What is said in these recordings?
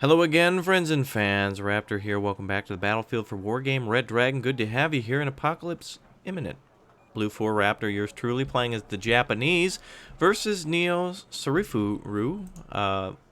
Hello again, friends and fans. Raptor here. Welcome back to the battlefield for Wargame Red Dragon. Good to have you here in Apocalypse Imminent. Blue 4 Raptor, yours truly, playing as the Japanese versus Neo Sarifuru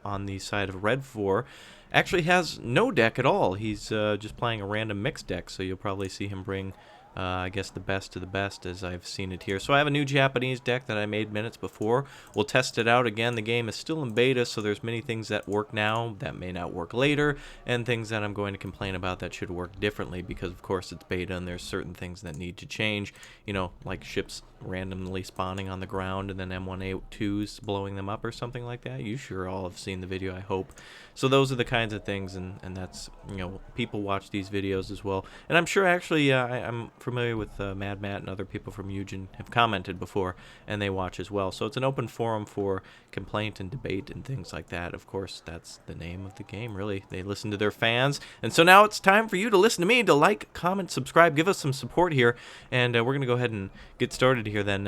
on the side of Red 4. Actually has no deck at all. He's just playing a random mixed deck, so you'll probably see him bring I guess the best of the best as I've seen it here. So I have a new Japanese deck that I made minutes before. We'll test it out again. The game is still in beta, so there's many things that work now that may not work later, and things that I'm going to complain about that should work differently because, of course, it's beta and there's certain things that need to change. You know, like ships randomly spawning on the ground and then M1A2s blowing them up or something like that. You sure all have seen the video, I hope. So those are the kinds of things, and that's, you know, people watch these videos as well. And I'm sure actually I'm familiar with Mad Matt and other people from Eugen have commented before, and they watch as well. So it's an open forum for complaint and debate and things like that. Of course, that's the name of the game, really. They listen to their fans. And so now it's time for you to listen to me, to like, comment, subscribe, give us some support here. And we're going to go ahead and get started here then.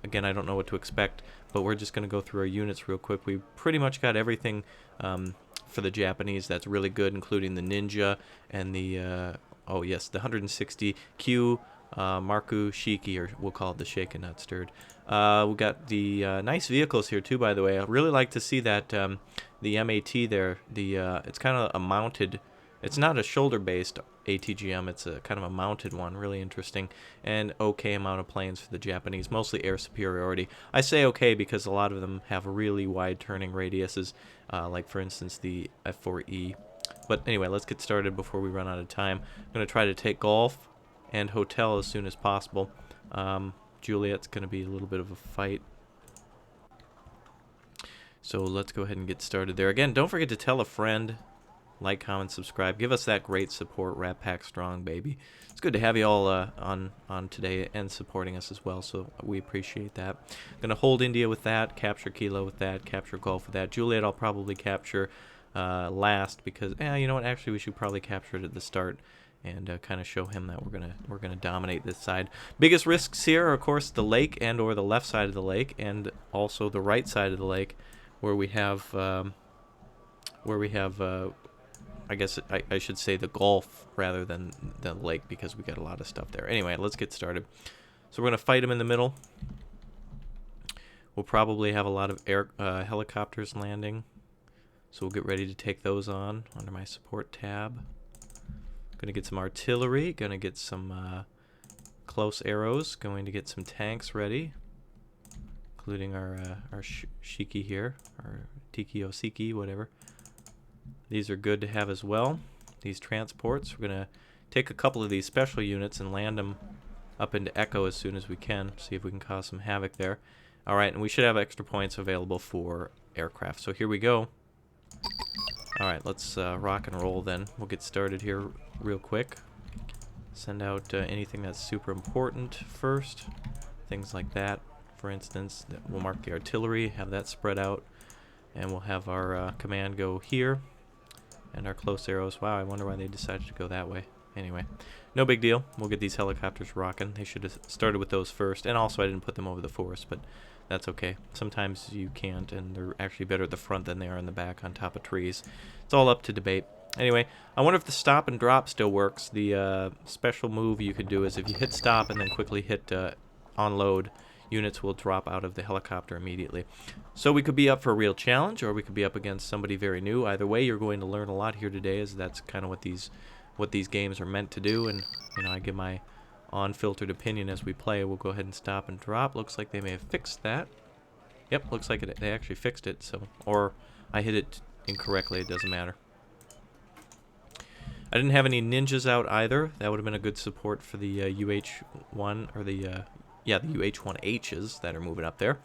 Again, I don't know what to expect, but we're just going to go through our units real quick. We pretty much got everything for the Japanese that's really good, including the Ninja and the oh yes, the 160Q Marku Shiki, or we'll call it the Shaken Not Stirred. We got the nice vehicles here too, by the way. I'd really like to see that the MAT there. The it's kind of a mounted. It's not a shoulder-based ATGM. It's a kind of a mounted one. Really interesting, and okay amount of planes for the Japanese. Mostly air superiority. I say okay because a lot of them have really wide turning radiuses, like for instance the F.A.Q. But anyway, let's get started before we run out of time. I'm going to try to take golf and hotel as soon as possible. Juliet's going to be a little bit of a fight. So let's go ahead and get started there. Again, don't forget to tell a friend. Like, comment, subscribe. Give us that great support. Rat Pack strong, baby. It's good to have you all on today and supporting us as well, so we appreciate that. Going to hold India with that, capture Kilo with that, capture Golf with that. Juliet I'll probably capture last because, you know what? Actually, we should probably capture it at the start and kind of show him that we're gonna dominate this side. Biggest risks here are, of course, the lake and or the left side of the lake, and also the right side of the lake, where we have I guess I should say the Gulf rather than the lake because we got a lot of stuff there. Anyway, let's get started. So we're going to fight him in the middle. We'll probably have a lot of helicopters landing. So we'll get ready to take those on under my support tab. Going to get some artillery. Going to get some close arrows. Going to get some tanks ready, including our Shiki here, our Tiki Osiki, whatever. These are good to have as well, these transports. We're going to take a couple of these special units and land them up into Echo as soon as we can, see if we can cause some havoc there. Alright, and we should have extra points available for aircraft. So here we go. Alright, let's rock and roll then. We'll get started here real quick. Send out anything that's super important first. Things like that. For instance, we'll mark the artillery, have that spread out, and we'll have our command go here. And our close arrows. Wow, I wonder why they decided to go that way. Anyway, no big deal. We'll get these helicopters rocking. They should have started with those first. And also, I didn't put them over the forest, but that's okay. Sometimes you can't, and they're actually better at the front than they are in the back on top of trees. It's all up to debate. Anyway, I wonder if the stop and drop still works. The special move you could do is if you hit stop and then quickly hit unload, units will drop out of the helicopter immediately. So we could be up for a real challenge, or we could be up against somebody very new. Either way, you're going to learn a lot here today, as that's kind of what these games are meant to do. And you know, I give my unfiltered opinion as we play. We'll go ahead and stop and drop. Looks like they may have fixed that. Yep, looks like they actually fixed it. So, or I hit it incorrectly. It doesn't matter. I didn't have any ninjas out either. That would have been a good support for the UH-1 or the UH-1Hs that are moving up there.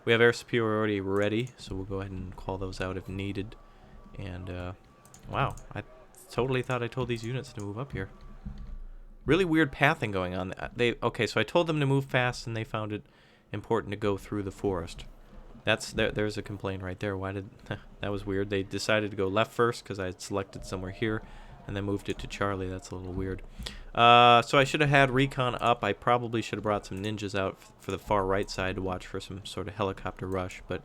We have air superiority ready, so we'll go ahead and call those out if needed. And, wow, I totally thought I told these units to move up here. Really weird pathing going on. Okay, so I told them to move fast, and they found it important to go through the forest. There's a complaint right there. Why did... that was weird. They decided to go left first because I had selected somewhere here, and then moved it to Charlie. That's a little weird. So I should have had recon up. I probably should have brought some ninjas out for the far right side to watch for some sort of helicopter rush. But,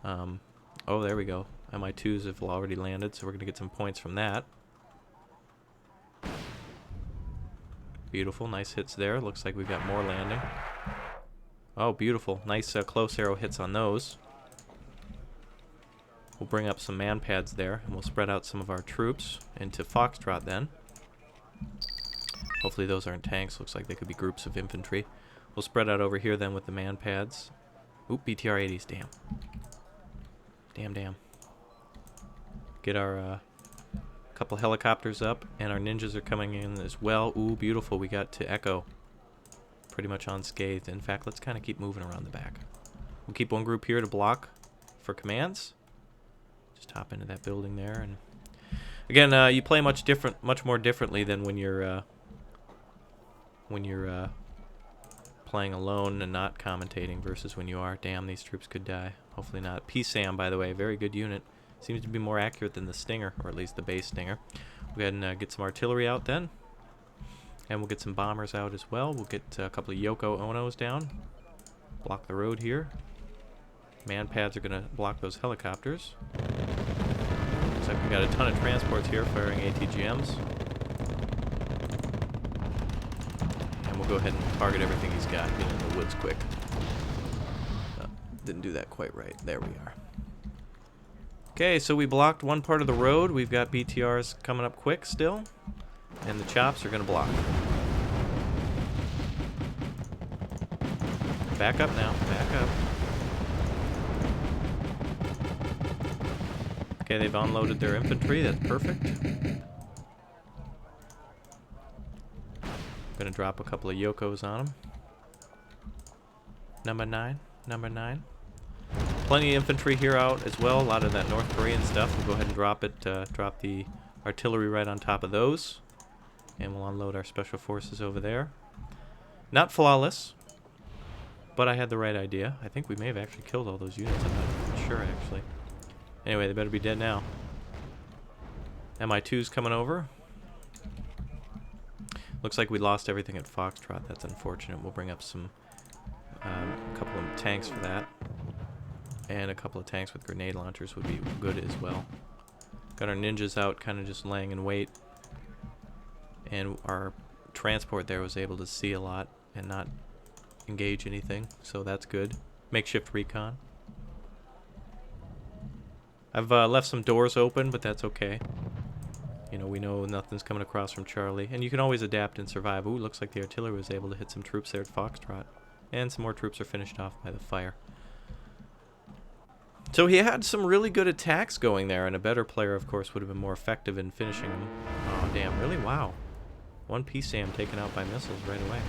oh, there we go. MI2s have already landed, so we're going to get some points from that. Beautiful, nice hits there. Looks like we've got more landing. Oh, beautiful. Nice close arrow hits on those. We'll bring up some man pads there, and we'll spread out some of our troops into Foxtrot then. Hopefully those aren't tanks. Looks like they could be groups of infantry. We'll spread out over here then with the man pads. Oop, BTR-80s, damn. Damn. Get our couple helicopters up, and our ninjas are coming in as well. Ooh, beautiful. We got to Echo. Pretty much unscathed. In fact, let's kind of keep moving around the back. We'll keep one group here to block for commands. Just hop into that building there, and again, you play much more differently than when you're playing alone and not commentating versus when you are. Damn, these troops could die. Hopefully not. PSAM, by the way, very good unit. Seems to be more accurate than the Stinger, or at least the base Stinger. We'll go ahead and get some artillery out then. And we'll get some bombers out as well. We'll get a couple of Yoko Onos down. Block the road here. Man pads are going to block those helicopters. Looks like we got a ton of transports here firing ATGMs. And we'll go ahead and target everything he's got. Get in the woods quick. Didn't do that quite right. There we are. Okay, so we blocked one part of the road. We've got BTRs coming up quick still. And the chops are going to block. Back up now. Back up. Okay, they've unloaded their infantry. That's perfect. Going to drop a couple of Yokos on them. Number 9. Plenty of infantry here out as well. A lot of that North Korean stuff. We'll go ahead and drop it. Drop the artillery right on top of those. And we'll unload our special forces over there. Not flawless, but I had the right idea. I think we may have actually killed all those units. I'm not sure, actually. Anyway, they better be dead now. MI2's coming over. Looks like we lost everything at Foxtrot. That's unfortunate. We'll bring up some couple of tanks for that. And a couple of tanks with grenade launchers would be good as well. Got our ninjas out, kind of just laying in wait. And our transport there was able to see a lot and not engage anything, so that's good. Makeshift recon. I've left some doors open, but that's okay. You know, we know nothing's coming across from Charlie. And you can always adapt and survive. Ooh, looks like the artillery was able to hit some troops there at Foxtrot. And some more troops are finished off by the fire. So he had some really good attacks going there, and a better player, of course, would have been more effective in finishing them. Oh, damn, really? Wow. One PSAM taken out by missiles right away.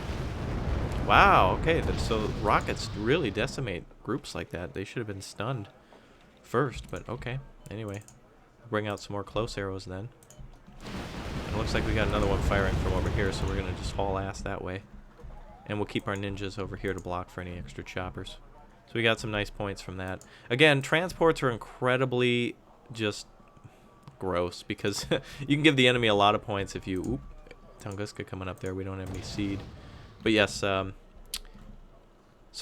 Wow, okay, so rockets really decimate groups like that. They should have been stunned first, but okay. Anyway, bring out some more close arrows then. It looks like we got another one firing from over here, so we're going to just haul ass that way. And we'll keep our ninjas over here to block for any extra choppers. So we got some nice points from that. Again, transports are incredibly just gross because you can give the enemy a lot of points if you... Oop, Tunguska coming up there. We don't have any seed. But yes, so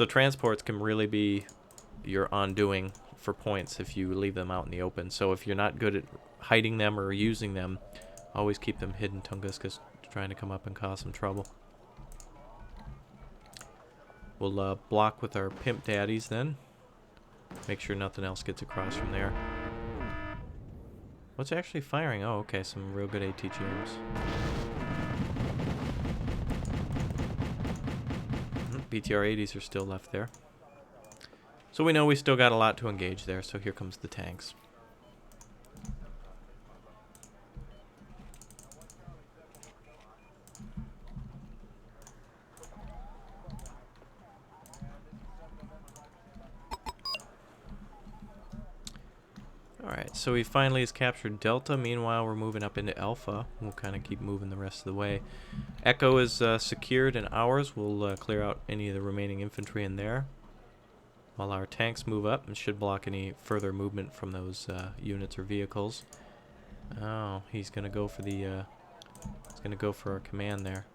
transports can really be your undoing for points if you leave them out in the open. So if you're not good at hiding them or using them, always keep them hidden. Tunguska's trying to come up and cause some trouble. We'll block with our pimp daddies then. Make sure nothing else gets across from there. What's actually firing? Oh, okay, some real good ATGMs. BTR-80s are still left there. So we know we still got a lot to engage there, so here comes the tanks. Alright, so he finally has captured Delta. Meanwhile, we're moving up into Alpha. We'll kind of keep moving the rest of the way. Echo is secured in ours. We'll clear out any of the remaining infantry in there. While our tanks move up and should block any further movement from those units or vehicles. Oh, he's going to go for the... he's going to go for our command there.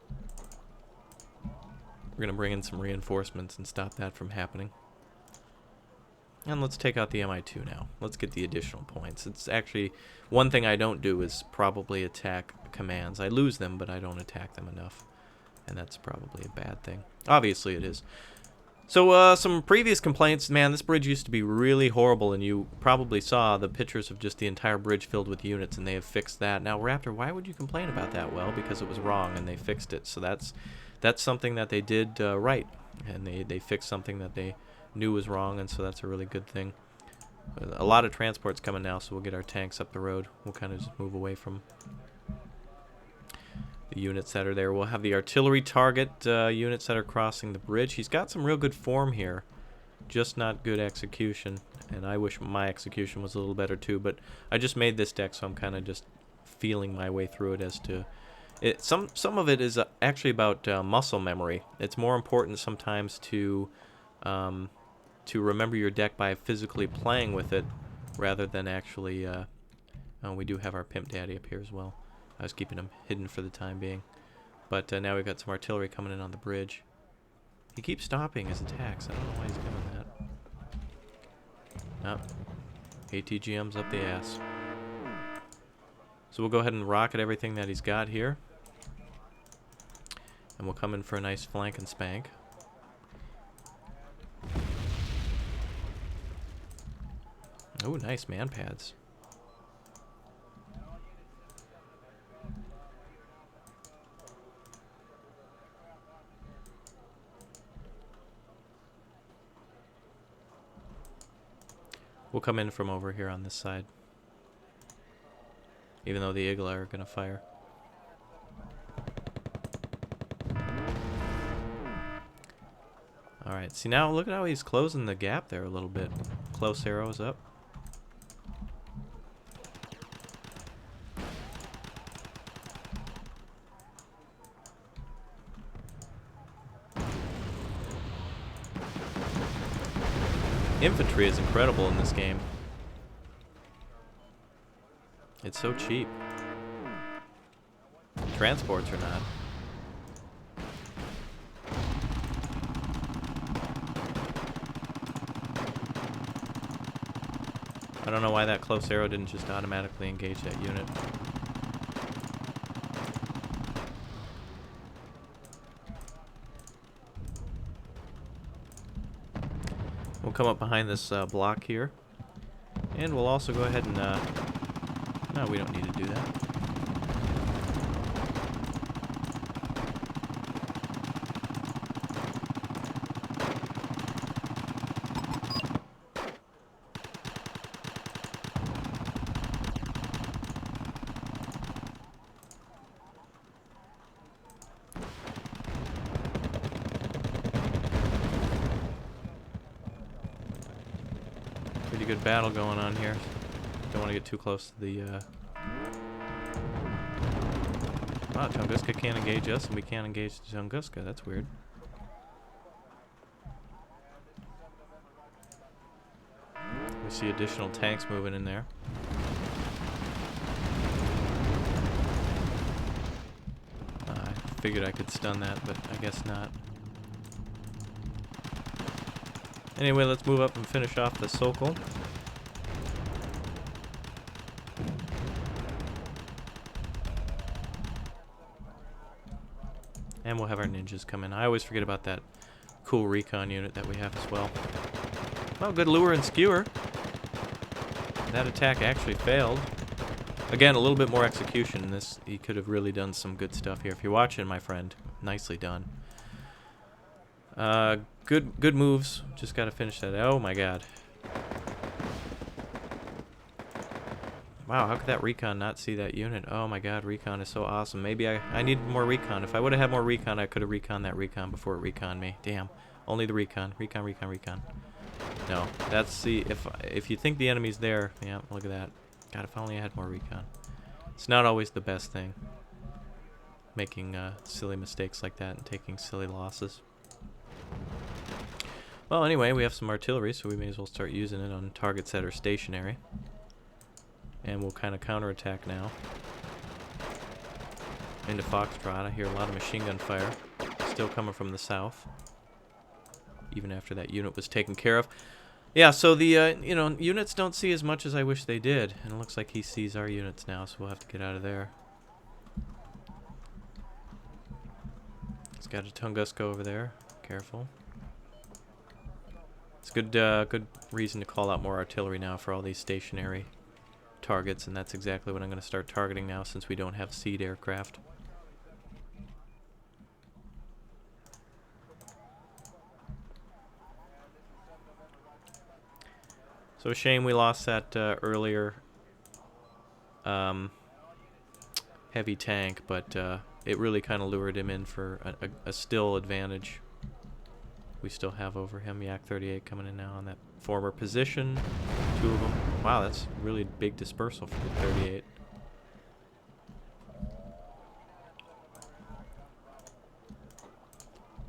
We're going to bring in some reinforcements and stop that from happening. And let's take out the MI2 now. Let's get the additional points. It's actually one thing I don't do is probably attack commands. I lose them, but I don't attack them enough. And that's probably a bad thing. Obviously it is. So some previous complaints, man, this bridge used to be really horrible, and you probably saw the pictures of just the entire bridge filled with units, and they have fixed that. Now, Raptor, why would you complain about that? Well, because it was wrong, and they fixed it. So that's something that they did right, and they fixed something that they knew was wrong, and so that's a really good thing. A lot of transports coming now, so we'll get our tanks up the road. We'll kind of just move away from the units that are there. We'll have the artillery target units that are crossing the bridge. He's got some real good form here, just not good execution, and I wish my execution was a little better too, but I just made this deck, so I'm kind of just feeling my way through it as to it. Some of it is actually about muscle memory. It's more important sometimes to remember your deck by physically playing with it rather than actually we do have our Pimp Daddy up here as well. I was keeping him hidden for the time being. But now we've got some artillery coming in on the bridge. He keeps stopping his attacks. I don't know why he's doing that. Oh. ATGM's up the ass. So we'll go ahead and rocket everything that he's got here. And we'll come in for a nice flank and spank. Oh, nice man pads. We'll come in from over here on this side. Even though the Igla are going to fire. Alright, see now look at how he's closing the gap there a little bit. Close arrows up. Infantry is incredible in this game. It's so cheap. Transports are not. I don't know why that close arrow didn't just automatically engage that unit. We'll come up behind this block here. And we'll also go ahead and... no, we don't need to do that. Pretty good battle going on here. Don't want to get too close to the... Wow, Tunguska can't engage us, and we can't engage Tunguska. That's weird. We see additional tanks moving in there. I figured I could stun that, but I guess not. Anyway, let's move up and finish off the Sokol. And we'll have our ninjas come in. I always forget about that cool recon unit that we have as well. Oh, good lure and skewer. That attack actually failed. Again, a little bit more execution in this. He could have really done some good stuff here. If you're watching, my friend, nicely done. Good moves. Just got to finish that. Oh my god. Wow, how could that recon not see that unit? Oh my god, recon is so awesome. Maybe I needed more recon. If I would have had more recon, I could have reconned that recon before it reconned me. Damn. Only the recon. Recon. No, that's the... If you think the enemy's there... Yeah, look at that. God, if only I had more recon. It's not always the best thing. Making silly mistakes like that and taking silly losses. Well, anyway, we have some artillery, so we may as well start using it on targets that are stationary. And we'll kind of counterattack now. Into Foxtrot. I hear a lot of machine gun fire. Still coming from the south. Even after that unit was taken care of. Yeah, so the, you know, units don't see as much as I wish they did. And it looks like he sees our units now, so we'll have to get out of there. He's got a Tunguska over there. Careful. It's good, good reason to call out more artillery now for all these stationary targets, and that's exactly what I'm going to start targeting now since we don't have seed aircraft. So a shame we lost that earlier heavy tank, but it really kind of lured him in for a still advantage we still have over him. Yak 38 coming in now on that former position. 2 of them. Wow, that's really big dispersal for the 38.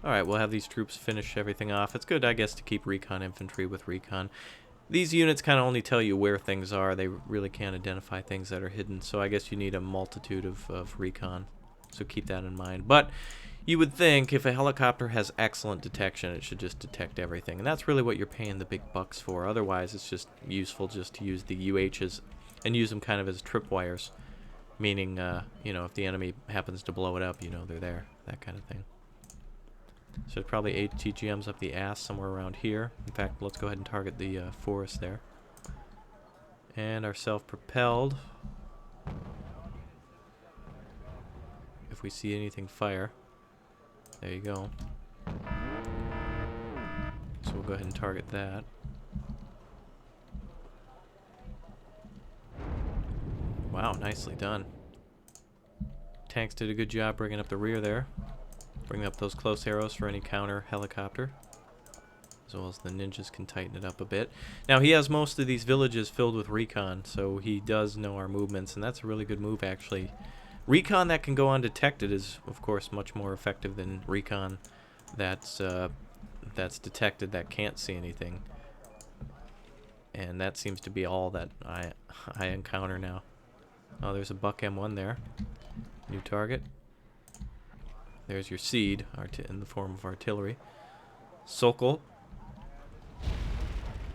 Alright, we'll have these troops finish everything off. It's good, I guess, to keep recon infantry with recon. These units kind of only tell you where things are. They really can't identify things that are hidden. So I guess you need a multitude of recon. So keep that in mind. But you would think if a helicopter has excellent detection, it should just detect everything. And that's really what you're paying the big bucks for. Otherwise, it's just useful just to use the UHs and use them kind of as tripwires. Meaning, you know, if the enemy happens to blow it up, you know they're there. That kind of thing. So there's probably 8 TGMs up the ass somewhere around here. In fact, let's go ahead and target the forest there. And our self-propelled. If we see anything fire. There you go. So we'll go ahead and target that. Wow, nicely done. Tanks did a good job bringing up the rear there. Bring up those close arrows for any counter helicopter. As well as the ninjas can tighten it up a bit. Now he has most of these villages filled with recon, so he does know our movements, and that's a really good move actually. Recon that can go undetected is of course much more effective than recon that's detected that can't see anything. And that seems to be all that I encounter now. Oh, there's a Buck M1 there. New target. There's your seed in the form of artillery. Sokol.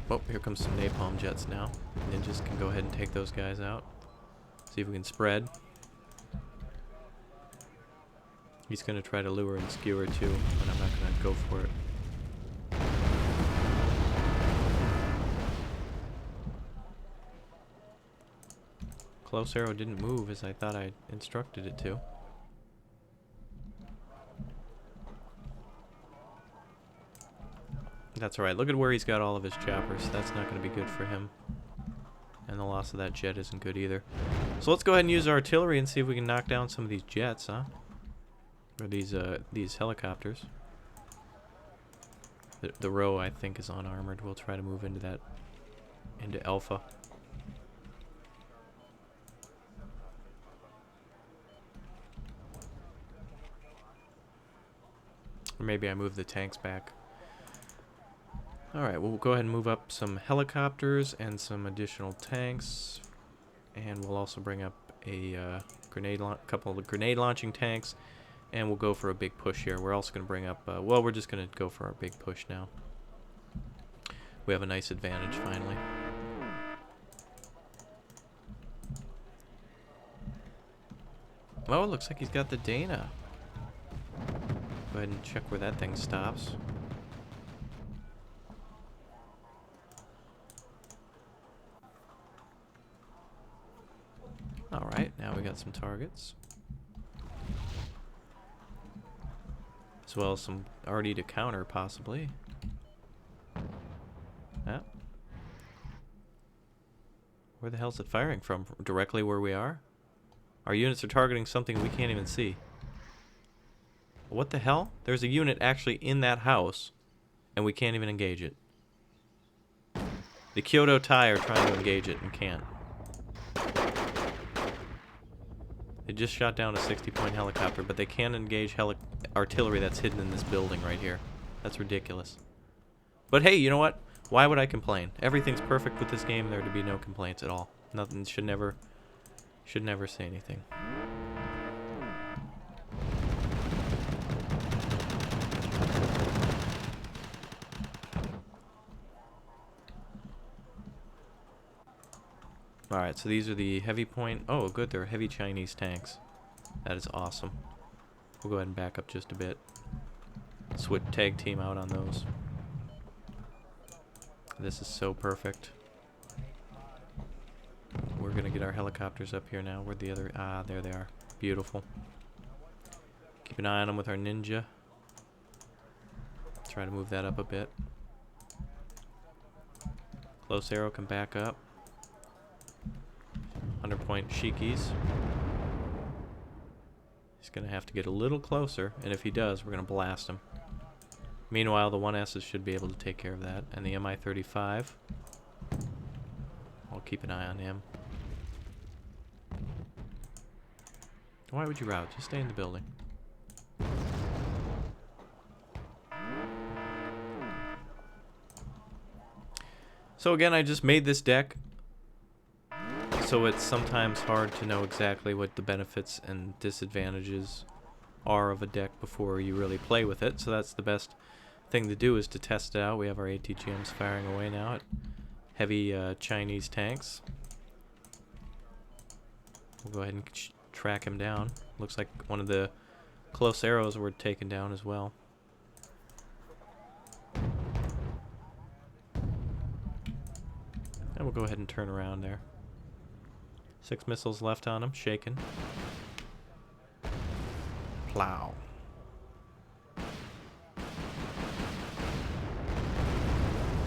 Oh, here comes some napalm jets now. Ninjas can go ahead and take those guys out. See if we can spread. He's going to try to lure and skewer too, but I'm not going to go for it. Close arrow didn't move as I thought I instructed it to. That's alright. Look at where he's got all of his choppers. That's not going to be good for him. And the loss of that jet isn't good either. So let's go ahead and use our artillery and see if we can knock down some of these jets, huh? Or these helicopters. The row, I think, is unarmored. We'll try to move into that, into Alpha. Or maybe I move the tanks back. Alright, we'll go ahead and move up some helicopters and some additional tanks. And we'll also bring up a couple of grenade launching tanks. And we'll go for a big push here. We're also going to bring up, well, we're just going to go for our big push now. We have a nice advantage finally. Oh, it looks like he's got the Dana. Go ahead and check where that thing stops. Alright, now we got some targets. As well as some already to counter, possibly. Yeah. Where the hell is it firing from? Directly where we are? Our units are targeting something we can't even see. What the hell? There's a unit actually in that house, and we can't even engage it. The Kyoto Tai are trying to engage it and can't. They just shot down a 60-point helicopter, but they can't engage artillery that's hidden in this building right here. That's ridiculous. But hey, you know what? Why would I complain? Everything's perfect with this game. There to be no complaints at all. Nothing should never say anything. Alright, so these are the heavy point. Oh, good, they're heavy Chinese tanks. That is awesome. We'll go ahead and back up just a bit. Switch tag team out on those. This is so perfect. We're gonna get our helicopters up here now. Where'd the other... Ah, there they are. Beautiful. Keep an eye on them with our ninja. Try to move that up a bit. Close arrow can back up. 100-point Shikis. He's gonna have to get a little closer, and if he does, we're gonna blast him. Meanwhile, the 1S's should be able to take care of that, and the Mi-35. I'll keep an eye on him. Why would you route? Just stay in the building. So again, I just made this deck, so it's sometimes hard to know exactly what the benefits and disadvantages are of a deck before you really play with it. So that's the best thing to do, is to test it out. We have our ATGMs firing away now at heavy Chinese tanks. We'll go ahead and track him down. Looks like one of the close arrows were taken down as well. And we'll go ahead and turn around there. 6 missiles left on him, shaken. Plow.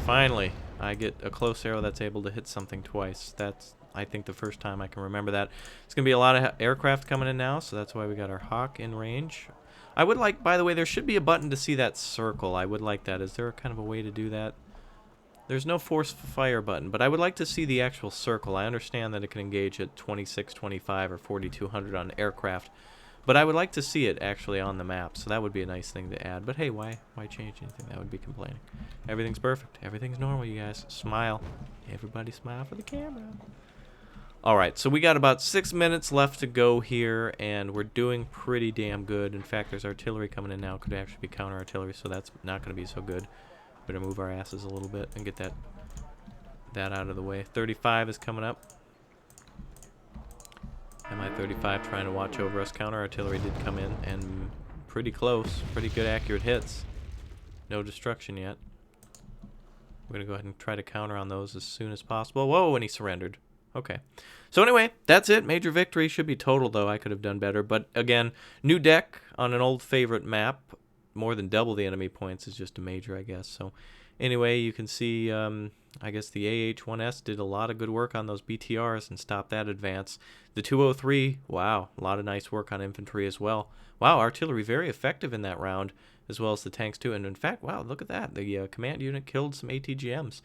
Finally, I get a close arrow that's able to hit something twice. That's, I think, the first time I can remember that. It's going to be a lot of aircraft coming in now, so that's why we got our Hawk in range. I would like, by the way, there should be a button to see that circle. I would like that. Is there kind of a way to do that? There's no force fire button, but I would like to see the actual circle. I understand that it can engage at 2625 or 4200 on aircraft, but I would like to see it actually on the map, so that would be a nice thing to add. But hey, why change anything? That would be complaining. Everything's perfect. Everything's normal, you guys. Smile. Everybody smile for the camera. Alright, so we got about 6 minutes left to go here, and we're doing pretty damn good. In fact, there's artillery coming in now. Could actually be counter-artillery, so that's not going to be so good. Better move our asses a little bit and get that out of the way. 35 is coming up. Mi-35 trying to watch over us. Counter-artillery did come in, and pretty close. Pretty good accurate hits. No destruction yet. We're going to go ahead and try to counter on those as soon as possible. Whoa, and he surrendered. Okay. So anyway, that's it. Major victory. Should be total, though. I could have done better. But again, new deck on an old favorite map. More than double the enemy points is just a major, I guess. So anyway, you can see, I guess the AH-1S did a lot of good work on those BTRs and stopped that advance. The 203, wow, a lot of nice work on infantry as well. Wow, artillery very effective in that round, as well as the tanks too. And in fact, wow, look at that. The command unit killed some ATGMs.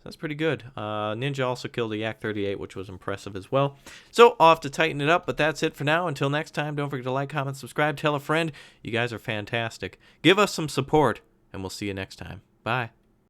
That's pretty good. Ninja also killed a Yak-38, which was impressive as well. So I'll have to tighten it up, but that's it for now. Until next time, don't forget to like, comment, subscribe, tell a friend. You guys are fantastic. Give us some support, and we'll see you next time. Bye.